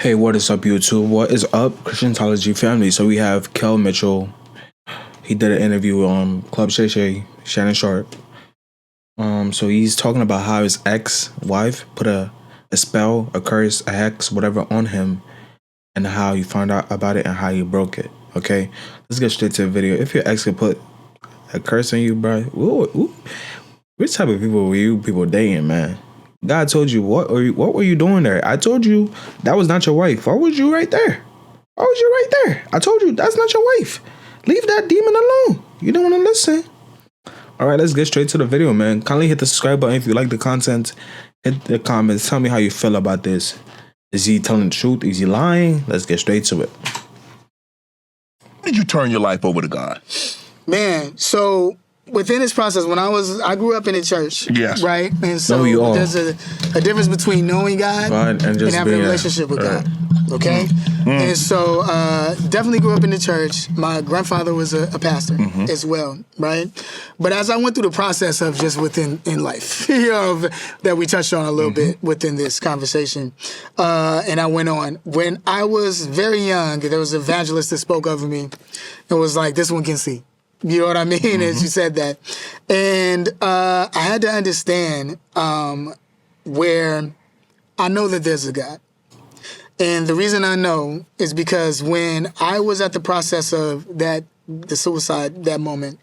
Hey, what is up, YouTube? What is up, Christianthology family? So we have Kel Mitchell. He did an interview on Club Shay Shay, Shannon Sharp. So he's talking about how his ex-wife put a spell, a curse, a hex, whatever on him, and how he found out about it and how he broke it. Okay, let's get straight to the video. If your ex could put a curse on you, bro, which type of people were you people dating, man? God told you what were you doing there? I told you that was not your wife. Why was you right there? Why was you right there? I told you that's not your wife. Leave that demon alone. You don't want to listen. All right, let's get straight to the video, man. Kindly hit the subscribe button if you like the content. Hit the comments. Tell me how you feel about this. Is he telling the truth? Is he lying? Let's get straight to it. When did you turn your life over to God? Man, so within this process, I grew up in the church, yes, right? And so there's a difference between knowing God and having a relationship with God, okay? And so definitely grew up in the church. My grandfather was a pastor as well, right? But as I went through the process of just within life, that we touched on a little bit within this conversation, and I went on. When I was very young, there was an evangelist that spoke over me and was like, "This one can see." You know what I mean? And she said that. And I had to understand where I know that there's a God. And the reason I know is because when I was at the process of the suicide, that moment,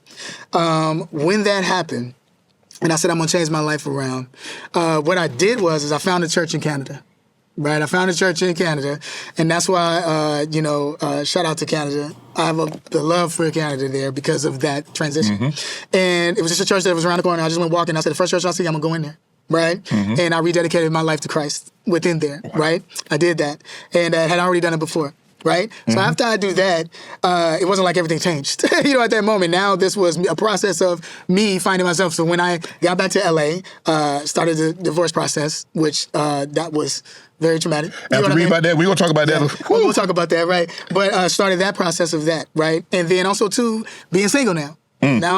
when that happened, and I said, I'm going to change my life around, what I did was I found a church in Canada. Right, I found a church in Canada, and that's why, shout out to Canada. I have the love for Canada there because of that transition. And it was just a church that was around the corner. I just went walking. I said, the first church I see, I'm going to go in there. Right? And I rededicated my life to Christ within there. Wow. Right? I did that. And I had already done it before. Right? So after I do that, it wasn't like everything changed. At that moment. Now this was a process of me finding myself. So when I got back to LA, started the divorce process, which that was very traumatic. After read about that, we're going to talk about that. We'll talk about that, right? But started that process of that, right? And then also, too, being single now. Now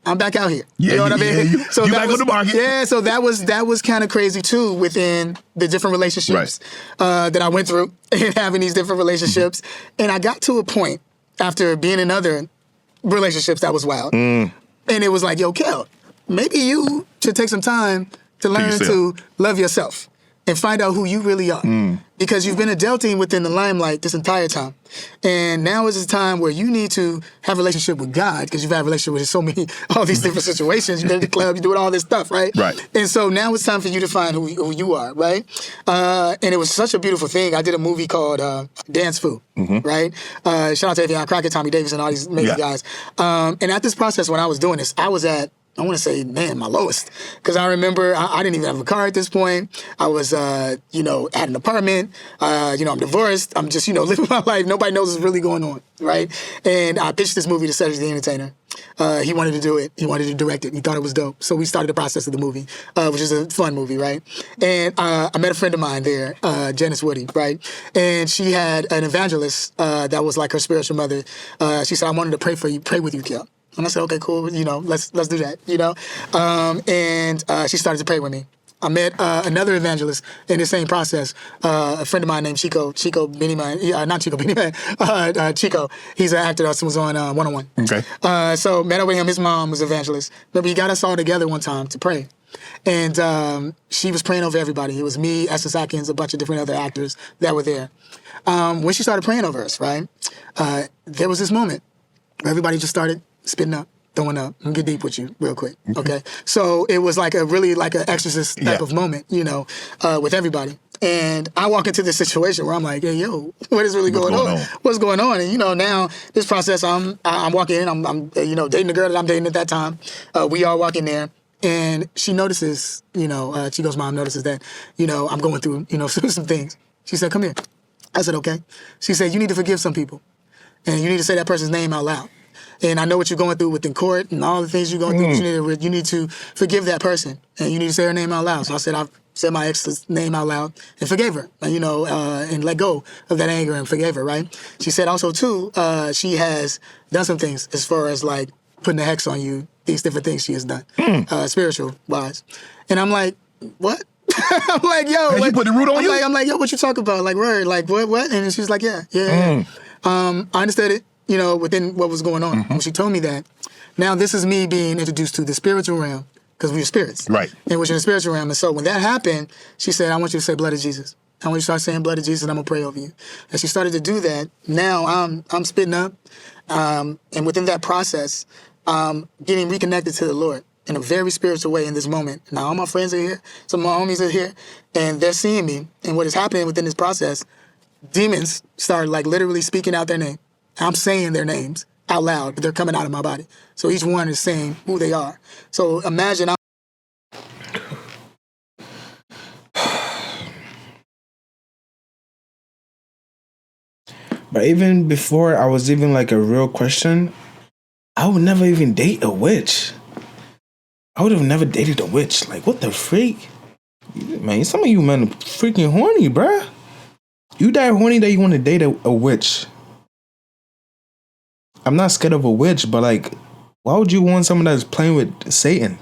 I'm back out here. Yeah, you know what I mean? So you back on the market. Yeah, so that was kind of crazy, too, within the different relationships that I went through and having these different relationships. And I got to a point after being in other relationships that was wild. And it was like, yo, Kel, maybe you should take some time to learn to love yourself and find out who you really are. Because you've been adulting within the limelight this entire time. And now is the time where you need to have a relationship with God, because you've had a relationship with so many, all these different situations. You've been at the club, you're doing all this stuff, right? Right. And so now it's time for you to find who you are, right? And it was such a beautiful thing. I did a movie called Dance Fu, right? Shout out to Avion Crockett, Tommy Davis, and all these amazing guys. And at this process, when I was doing this, I was at, I want to say, man, my lowest. Because I remember I didn't even have a car at this point. I was, had an apartment. I'm divorced. I'm just, living my life. Nobody knows what's really going on, right? And I pitched this movie to Cedric the Entertainer. He wanted to do it. He wanted to direct it. He thought it was dope. So we started the process of the movie, which is a fun movie, right? And I met a friend of mine there, Janice Woody, right? And she had an evangelist that was like her spiritual mother. She said, I wanted to pray for you, pray with you, Kel. And I said, okay, cool, let's do that, And she started to pray with me. I met another evangelist in the same process, a friend of mine named Chico Beanie, not Chico Beanie, Chico. He's an actor that was on 101. Okay. So met up with him. His mom was an evangelist. Remember, he got us all together one time to pray. And she was praying over everybody. It was me, Estes Atkins, a bunch of different other actors that were there. When she started praying over us, right, there was this moment where everybody just started spitting up, throwing up. I'm gonna get deep with you real quick, okay? So it was like an exorcist type of moment, with everybody. And I walk into this situation where I'm like, hey, yo, what is really going on? What's going on? And, now this process, I'm walking in, I'm dating the girl that I'm dating at that time. We all walk in there. And she notices, Chico's mom notices that, I'm going through, some things. She said, come here. I said, okay. She said, you need to forgive some people. And you need to say that person's name out loud. And I know what you're going through within court and all the things you're going through. You need to forgive that person. And you need to say her name out loud. So I said, I've said my ex's name out loud and forgave her, and let go of that anger and forgave her, right? She said also, too, she has done some things as far as, like, putting a hex on you, these different things she has done, spiritual-wise. And I'm like, what? I'm like, yo. And you put the root on you? I'm like, yo, what you talking about? Like, word, like, what? And she's like, yeah. I understood it, within what was going on. When she told me that, now this is me being introduced to the spiritual realm, because we're spirits. Right. And we're in the spiritual realm. And so when that happened, she said, I want you to say blood of Jesus. I want you to start saying blood of Jesus, and I'm going to pray over you. And she started to do that. Now I'm spitting up. And within that process, getting reconnected to the Lord in a very spiritual way in this moment. Now all my friends are here. Some of my homies are here. And they're seeing me. And what is happening within this process, demons start like literally speaking out their name. I'm saying their names out loud, but they're coming out of my body. So each one is saying who they are. So imagine But even before I was even like a real Christian, I would never even date a witch. I would have never dated a witch. Like, what the freak? Man, some of you men are freaking horny, bruh. You that horny that you want to date a witch. I'm not scared of a witch, but like, why would you want someone that's playing with Satan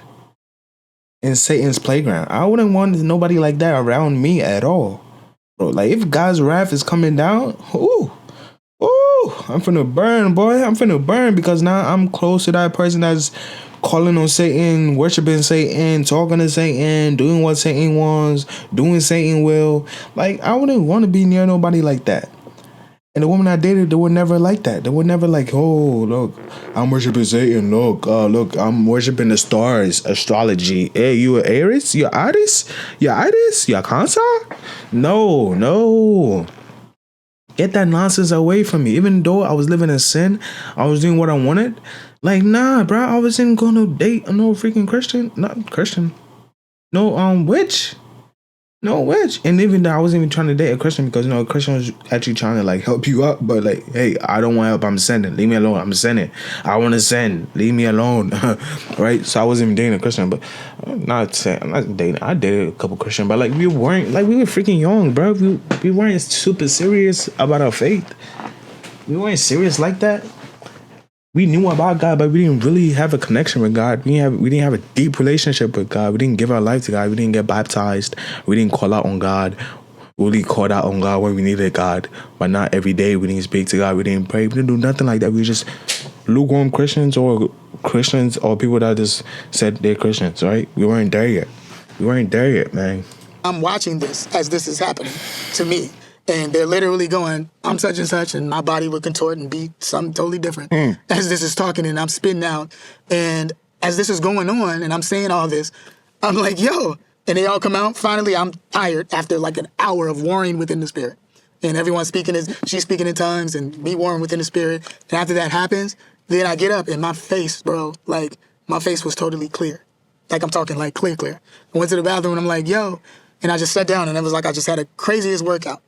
in Satan's playground? I wouldn't want nobody like that around me at all. Bro, like, if God's wrath is coming down, I'm finna burn, boy. I'm finna burn, because now I'm close to that person that's calling on Satan, worshiping Satan, talking to Satan, doing what Satan wants, doing Satan will. Like, I wouldn't want to be near nobody like that. And the woman I dated, they were never like that. They were never like, oh, look, I'm worshiping Satan. Look, I'm worshiping the stars, astrology. Hey, you an Aries? You Iris? You Iris? You Cancer? No. Get that nonsense away from me. Even though I was living in sin, I was doing what I wanted. Like, nah, bro, I wasn't gonna date no freaking Christian. Not Christian. No, witch. No witch. And even though I wasn't even trying to date a Christian, because, a Christian was actually trying to, like, help you out. But, like, hey, I don't want help. I'm sending. Leave me alone. I'm sending. I want to send. Leave me alone. Right? So I wasn't even dating a Christian. But I'm not dating. I dated a couple Christian. But, like, we were freaking young, bro. We weren't super serious about our faith. We weren't serious like that. We knew about God, but we didn't really have a connection with God. We didn't have a deep relationship with God. We didn't give our life to God. We didn't get baptized. We didn't call out on God. We only called out on God when we needed God, but not every day. We didn't speak to God. We didn't pray. We didn't do nothing like that. We were just lukewarm Christians or people that just said they're Christians, right? We weren't there yet, man. I'm watching this as this is happening to me. And they're literally going, I'm such and such, and my body would contort and be something totally different as this is talking, and I'm spitting out. And as this is going on, and I'm saying all this, I'm like, yo. And they all come out. Finally, I'm tired after like an hour of warring within the spirit. And everyone's she's speaking in tongues, and me warring within the spirit. And after that happens, then I get up, and my face, bro, like, my face was totally clear. Like, I'm talking like clear. I went to the bathroom, and I'm like, yo. And I just sat down, and it was like I just had a craziest workout.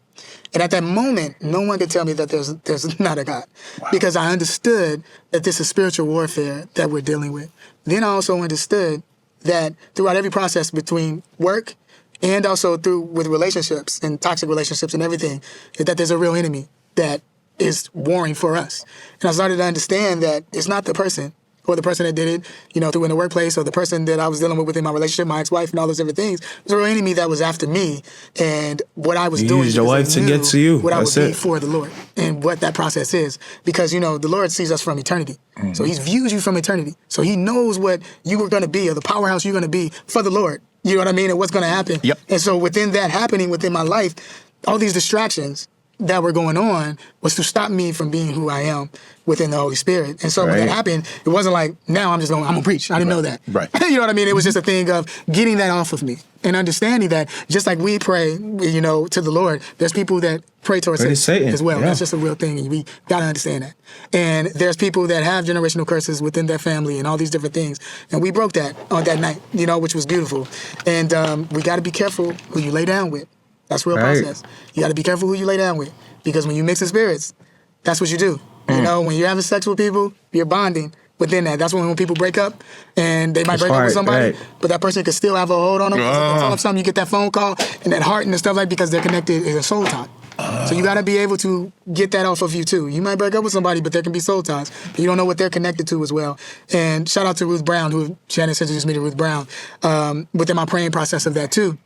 And at that moment, no one could tell me that there's not a God. Wow. Because I understood that this is spiritual warfare that we're dealing with. Then I also understood that throughout every process between work and also with relationships and toxic relationships and everything, that there's a real enemy that is warring for us. And I started to understand that it's not the person or the person that did it, through in the workplace, or the person that I was dealing with within my relationship, my ex-wife, and all those different things. There's a real enemy that was after me, and what I was doing. You used your wife to get to you. What I would be for the Lord, and what that process is, because the Lord sees us from eternity, so He views you from eternity, so He knows what you were going to be, or the powerhouse you're going to be for the Lord. You know what I mean, and what's going to happen. Yep. And so within that happening within my life, all these distractions that were going on was to stop me from being who I am within the Holy Spirit. And so when that happened, it wasn't like, now I'm gonna preach. I didn't know that. Right. You know what I mean? It was just a thing of getting that off of me and understanding that just like we pray, to the Lord, there's people that pray towards Satan as well. Yeah. That's just a real thing, and we gotta understand that. And there's people that have generational curses within their family and all these different things. And we broke that on that night, which was beautiful. And we gotta be careful who you lay down with. That's real process. You got to be careful who you lay down with, because when you mix the spirits, that's what you do. When you're having sex with people, you're bonding within that. That's when people break up, and they might break up with somebody, but that person could still have a hold on them. All of a sudden, you get that phone call and that heart and the stuff because they're connected in a soul tie. So you got to be able to get that off of you too. You might break up with somebody, but there can be soul ties. You don't know what they're connected to as well. And shout out to Ruth Brown, who Shannon introduced me to Ruth Brown within my praying process of that too.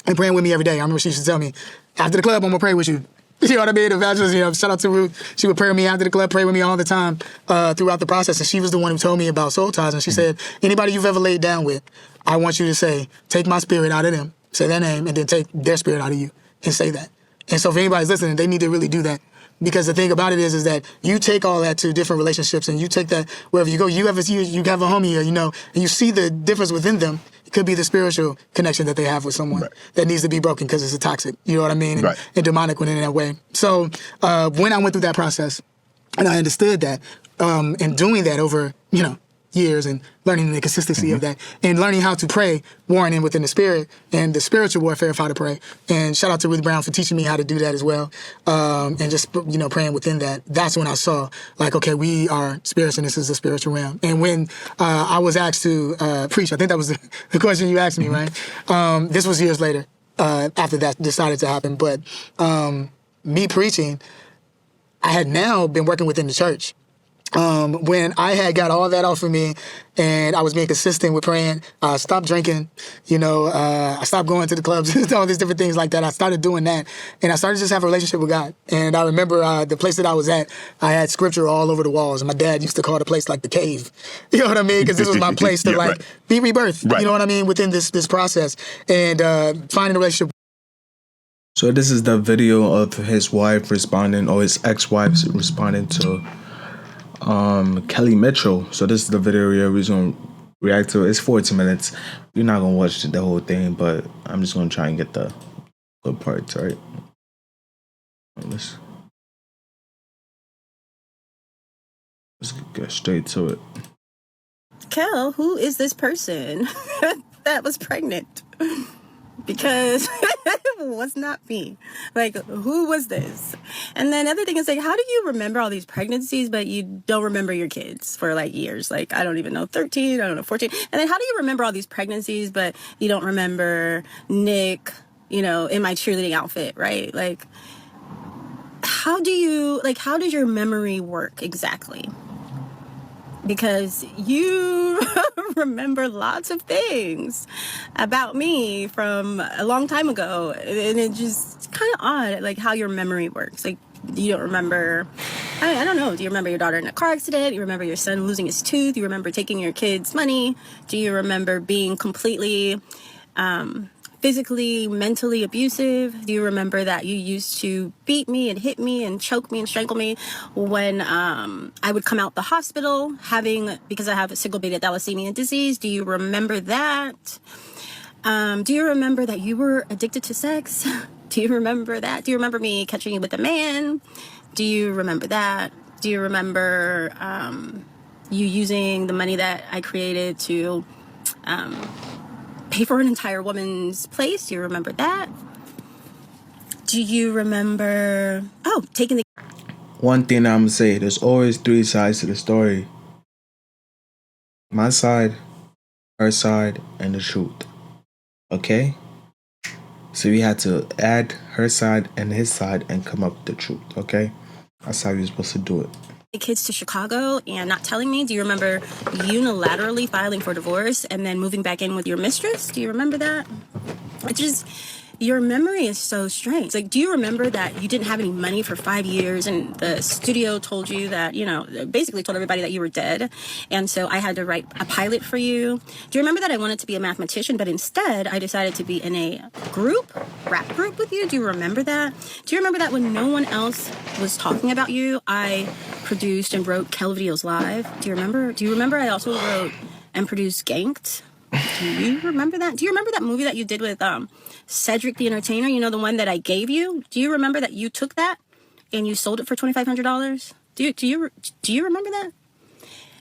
and praying with me every day. I remember she used to tell me, after the club, I'm going to pray with you. You know what I mean? Evangelist, shout out to Ruth. She would pray with me after the club, pray with me all the time throughout the process. And she was the one who told me about soul ties. And she said, anybody you've ever laid down with, I want you to say, take my spirit out of them, say their name, and then take their spirit out of you and say that. And so if anybody's listening, they need to really do that. Because the thing about it is that you take all that to different relationships, and you take that wherever you go. You have a homie here, and you see the difference within them. It could be the spiritual connection that they have with someone that needs to be broken because it's a toxic, you know what I mean? And demonic within that way. So when I went through that process, and I understood that, and doing that over, years, and learning the consistency of that, and learning how to pray, warring within the spirit, and the spiritual warfare of how to pray. And shout out to Ruth Brown for teaching me how to do that as well. And just, praying within that. That's when I saw, like, okay, we are spirits, and this is the spiritual realm. And when I was asked to preach, I think that was the question you asked me, right? This was years later, after that decided to happen. But me preaching, I had now been working within the church. When I had got all that off of me and I was being consistent with praying, I stopped drinking, I stopped going to the clubs, all these different things like that. I started doing that, and I started to just have a relationship with God. And I remember the place that I was at, I had scripture all over the walls, and my dad used to call the place like the cave. You know what I mean? Because this was my place to be rebirthed, you know what I mean, within this process. And finding a relationship. So this is the video of his wife responding, or his ex-wife responding to Kelly Mitchell. So this is the video we're going to react to. It's 40 minutes. You're not going to watch the whole thing, but I'm just going to try and get the good parts, right? Let's get straight to it. Kel, who is this person that was pregnant? Because it was not me. Like, who was this? And then other thing is, like, how do you remember all these pregnancies, but you don't remember your kids for, like, years? Like, I don't even know, 13, I don't know, 14. And then how do you remember all these pregnancies, but you don't remember Nick, in my cheerleading outfit, right? Like, how does your memory work exactly? Because you remember lots of things about me from a long time ago. And it's just kind of odd, like, how your memory works. Like, you don't remember, I don't know. Do you remember your daughter in a car accident? Do you remember your son losing his tooth? Do you remember taking your kids' money? Do you remember being completely physically, mentally abusive? Do you remember that you used to beat me and hit me and choke me and strangle me when I would come out the hospital because I have a sickle-beta thalassemia disease? Do you remember that? Do you remember that you were addicted to sex? Do you remember that? Do you remember me catching you with a man? Do you remember that? Do you remember you using the money that I created to pay for an entire woman's place? Do you remember that? Do you remember taking the... One thing I'm gonna say, there's always three sides to the story. My side, her side, and the truth. Okay? So we had to add her side and his side and come up with the truth, okay? That's how you're supposed to do it. Kids to Chicago and not telling me? Do you remember unilaterally filing for divorce and then moving back in with your mistress? Do you remember that? Your memory is so strange. Like, do you remember that you didn't have any money for 5 years and the studio told you that, basically told everybody that you were dead, and so I had to write a pilot for you? Do you remember that I wanted to be a mathematician, but instead I decided to be in a rap group with you? Do you remember that? Do you remember that when no one else was talking about you, I produced and wrote Kel Videos Live? Do you remember? Do you remember I also wrote and produced Ganked? Do you remember that? Do you remember that movie that you did with Cedric the Entertainer? The one that I gave you? Do you remember that you took that and you sold it for $2,500? Do you remember that?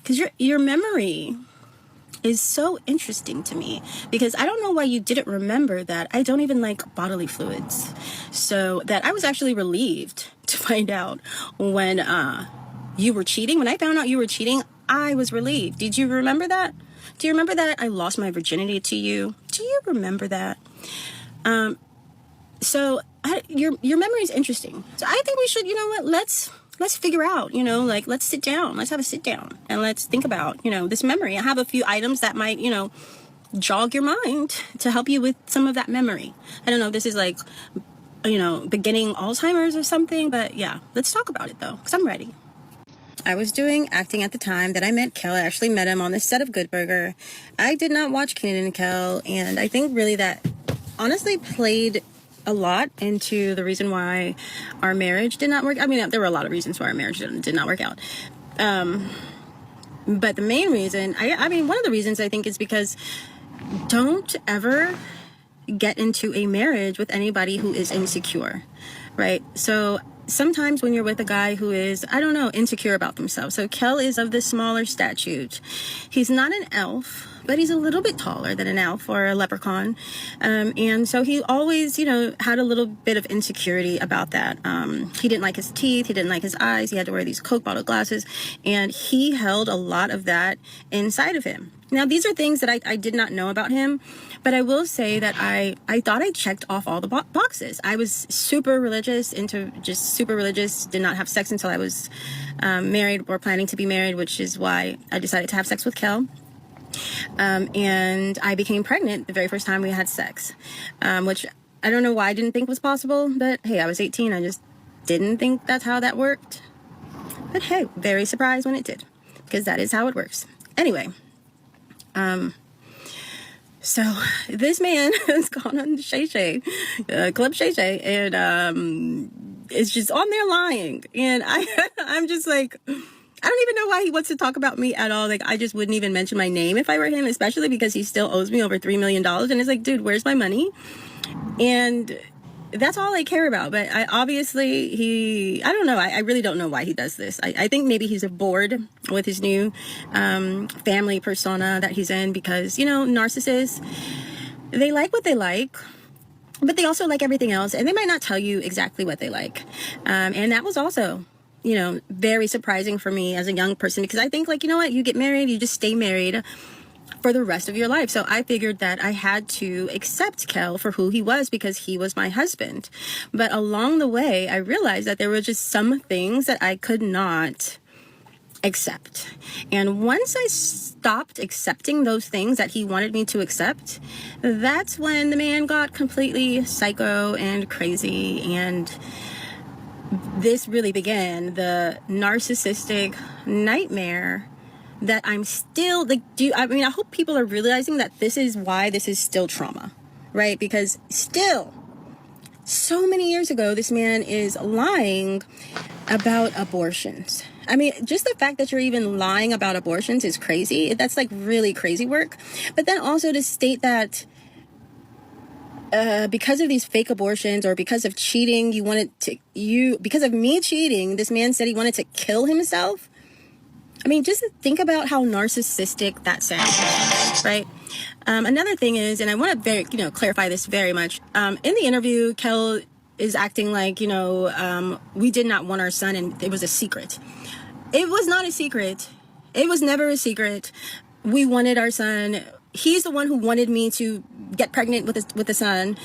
Because your memory is so interesting to me, because I don't know why you didn't remember that I don't even like bodily fluids. So that I was actually relieved to find out when you were cheating. When I found out you were cheating, I was relieved. Did you remember that? Do you remember that I lost my virginity to you? Do you remember that? Your memory is interesting. So I think we should, let's figure out, let's sit down. Let's have a sit down and let's think about, this memory. I have a few items that might, jog your mind to help you with some of that memory. I don't know if this is like, beginning Alzheimer's or something, but yeah, let's talk about it though, because I'm ready. I was doing acting at the time that I met Kel. I actually met him on the set of Good Burger. I did not watch Kenan and Kel, and I think really that honestly played a lot into the reason why our marriage did not work. I mean, there were a lot of reasons why our marriage did not work out. But the main reason, one of the reasons I think is because don't ever get into a marriage with anybody who is insecure, right? So sometimes when you're with a guy who is, insecure about themselves. So Kel is of the smaller statute. He's not an elf, but he's a little bit taller than an elf or a leprechaun. And so he always, had a little bit of insecurity about that. He didn't like his teeth. He didn't like his eyes. He had to wear these Coke bottle glasses. And he held a lot of that inside of him. Now, these are things that I did not know about him, but I will say that I thought I checked off all the boxes. I was super religious, did not have sex until I was married or planning to be married, which is why I decided to have sex with Kel. And I became pregnant the very first time we had sex, which I don't know why I didn't think was possible, but hey, I was 18. I just didn't think that's how that worked. But hey, very surprised when it did, because that is how it works. Anyway. So this man has gone on Shay Shay, Club Shay Shay, and is just on there lying. And I'm just like, I don't even know why he wants to talk about me at all. Like, I just wouldn't even mention my name if I were him, especially because he still owes me over $3 million. And it's like, dude, where's my money? And that's all I care about. But I don't know. I really don't know why he does this. I think maybe he's bored with his new family persona that he's in, because, narcissists, they like what they like, but they also like everything else. And they might not tell you exactly what they like. And that was also, very surprising for me as a young person, because I think, like, you know what, you get married, you just stay married for the rest of your life. So I figured that I had to accept Kel for who he was, because he was my husband. But along the way, I realized that there were just some things that I could not accept. And once I stopped accepting those things that he wanted me to accept, that's when the man got completely psycho and crazy. And this really began the narcissistic nightmare that I'm still like, I hope people are realizing that this is why this is still trauma, right? Because still, so many years ago, this man is lying about abortions. I mean, just the fact that you're even lying about abortions is crazy. That's like really crazy work. But then also to state that because of these fake abortions, or because of cheating, because of me cheating, this man said he wanted to kill himself. I mean, just think about how narcissistic that sounds, right? Another thing is, and I want to clarify this very much. In the interview, Kel is acting like, we did not want our son and it was a secret. It was not a secret. It was never a secret. We wanted our son. He's the one who wanted me to get pregnant with a son.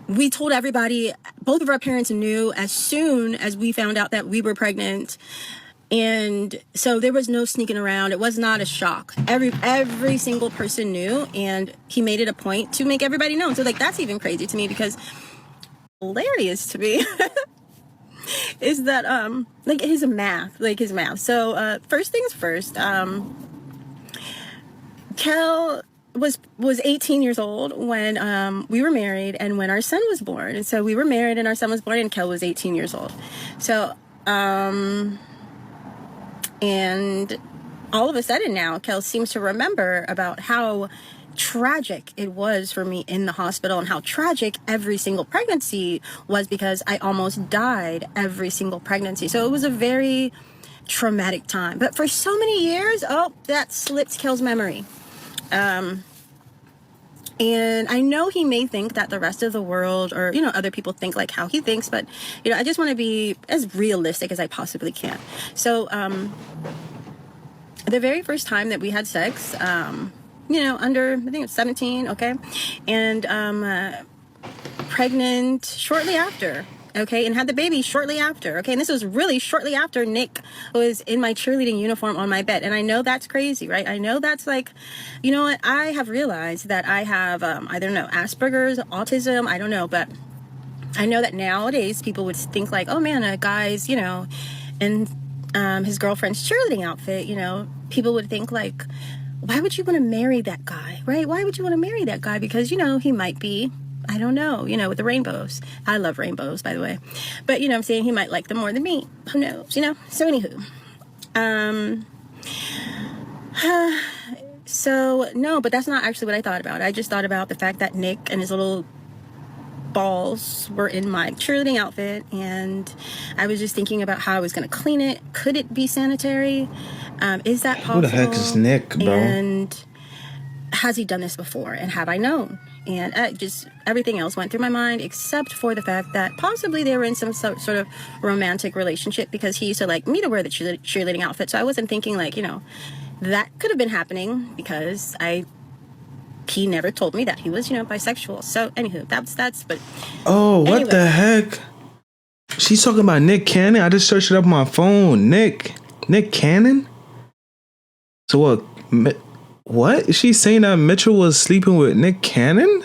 We told everybody. Both of our parents knew as soon as we found out that we were pregnant. And so there was no sneaking around. It was not a shock. Every single person knew, and he made it a point to make everybody know. So like, that's even crazy to me, because hilarious to me is that his math. So first things first, Kel was 18 years old when we were married and when our son was born. And so we were married and our son was born, and Kel was 18 years old. So and all of a sudden now, Kel seems to remember about how tragic it was for me in the hospital, and how tragic every single pregnancy was, because I almost died every single pregnancy. So it was a very traumatic time. But for so many years, that slipped Kel's memory. And I know he may think that the rest of the world, or, other people think like how he thinks, but, I just want to be as realistic as I possibly can. So, the very first time that we had sex, under, I think it was 17, okay? And, pregnant shortly after. okay, and had the baby shortly after, okay, and this was really shortly after Nick was in my cheerleading uniform on my bed. And I know that's crazy, right? I know that's like, you know what, I have realized that I have I don't know, Asperger's, autism, I don't know, but I know that nowadays people would think like, oh man, a guy's, you know, in his girlfriend's cheerleading outfit, you know, people would think like, why would you want to marry that guy, right? Why would you want to marry that guy? Because, you know, he might be, I don't know, you know, with the rainbows. I love rainbows, by the way. But, you know, I'm saying he might like them more than me. Who knows, you know? So, anywho. So, no, but that's not actually what I thought about. I just thought about the fact that Nick and his little balls were in my cheerleading outfit, and I was just thinking about how I was going to clean it. Could it be sanitary? Is that possible? Who the heck is Nick, bro? And has he done this before? And have I known? And just everything else went through my mind, except for the fact that possibly they were in some sort of romantic relationship, because he used to like me to wear the cheerleading outfit. So I wasn't thinking like, you know, that could have been happening, because he never told me that he was, you know, bisexual. So anywho, that's but oh, what anyway. the heck? She's talking about Nick Cannon. I just searched it up on my phone. Nick Cannon? So what? Is she saying that Mitchell was sleeping with Nick Cannon?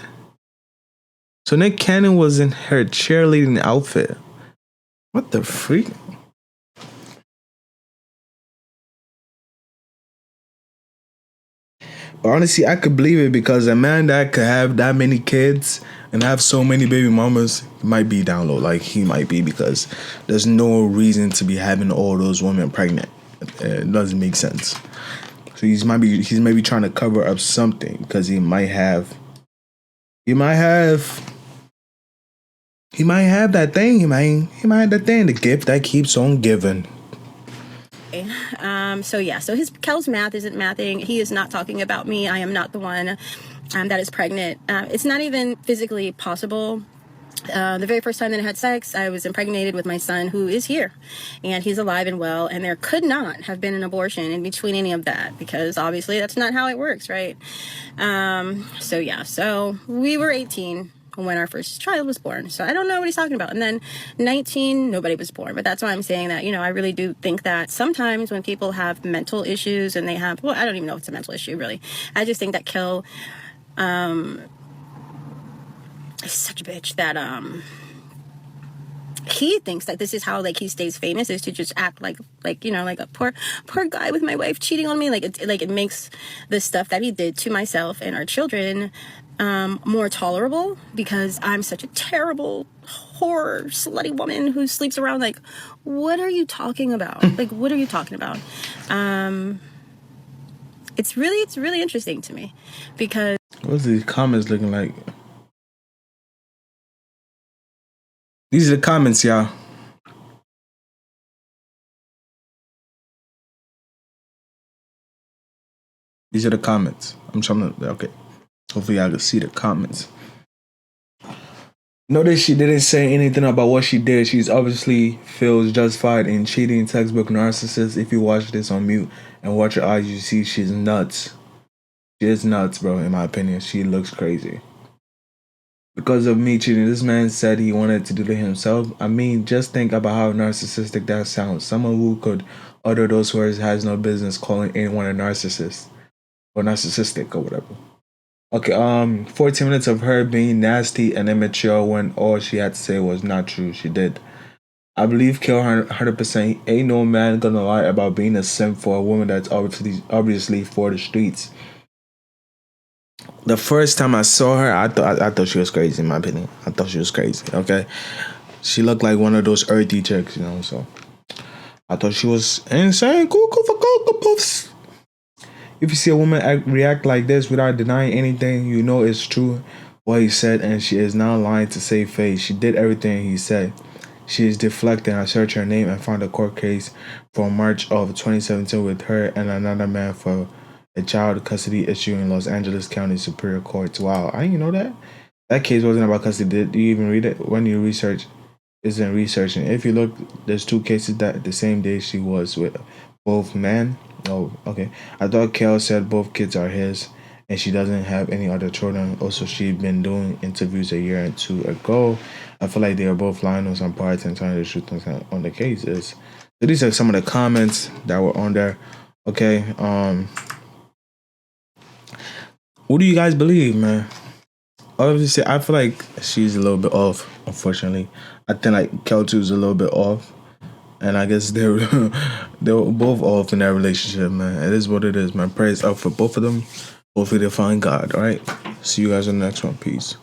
So Nick Cannon was in her cheerleading outfit. What the freak? But honestly, I could believe it, because a man that could have that many kids and have so many baby mamas might be down low. Like, he might be, because there's no reason to be having all those women pregnant. It doesn't make sense. So he's maybe trying to cover up something, because he might have that thing. He might have that thing, the gift that keeps on giving. So yeah, so Kel's math isn't mathing. He is not talking about me. I am not the one that is pregnant. It's not even physically possible. The very first time that I had sex, I was impregnated with my son, who is here, and he's alive and well, and there could not have been an abortion in between any of that, because obviously that's not how it works, right? So yeah, so we were 18 when our first child was born. So I don't know what he's talking about. And then 19, nobody was born. But that's why I'm saying that, you know, I really do think that sometimes when people have mental issues and they have, well, I don't even know if it's a mental issue, really. I just think that Kel is such a bitch that he thinks that this is how like he stays famous, is to just act like you know, like a poor guy with my wife cheating on me. Like it makes the stuff that he did to myself and our children more tolerable, because I'm such a terrible whore, slutty woman who sleeps around. Like, what are you talking about? Like, what are you talking about? It's really interesting to me, because what's these comments looking like? These are the comments, y'all. These are the comments. I'm trying to, okay. Hopefully y'all can see the comments. Notice she didn't say anything about what she did. She's obviously feels justified in cheating, textbook narcissist. If you watch this on mute and watch her eyes, you see she's nuts. She is nuts, bro, in my opinion. She looks crazy. Because of me cheating, this man said he wanted to do it himself. I mean, just think about how narcissistic that sounds. Someone who could utter those words has no business calling anyone a narcissist. Or narcissistic or whatever. Okay, 14 minutes of her being nasty and immature when all she had to say was not true. She did. I believe Kill 100%. Ain't no man gonna lie about being a simp for a woman that's obviously for the streets. The first time I saw her, I thought she was crazy, in my opinion. I thought she was crazy, okay? She looked like one of those earthy chicks, you know, so I thought she was insane. Cuckoo for Cocoa Puffs. If you see a woman react like this without denying anything, you know it's true what he said, and she is not lying to save face. She did everything he said. She is deflecting. I searched her name and found a court case from March of 2017 with her and another man for a child custody issue in Los Angeles County Superior Court. Wow, I didn't know that. That case wasn't about custody. Did you even read it? When you research, isn't researching. If you look, there's two cases that the same day she was with both men. Oh, okay. I thought Kel said both kids are his and she doesn't have any other children. Also, she'd been doing interviews a year or two ago. I feel like they are both lying on some parts and telling the truth on the cases. So these are some of the comments that were on there. Okay, what do you guys believe, man? Obviously, I feel like she's a little bit off, unfortunately. I think like Kel too is a little bit off. And I guess they were both off in that relationship, man. It is what it is, man. Praise up for both of them. Hopefully they find God, all right? See you guys in the next one. Peace.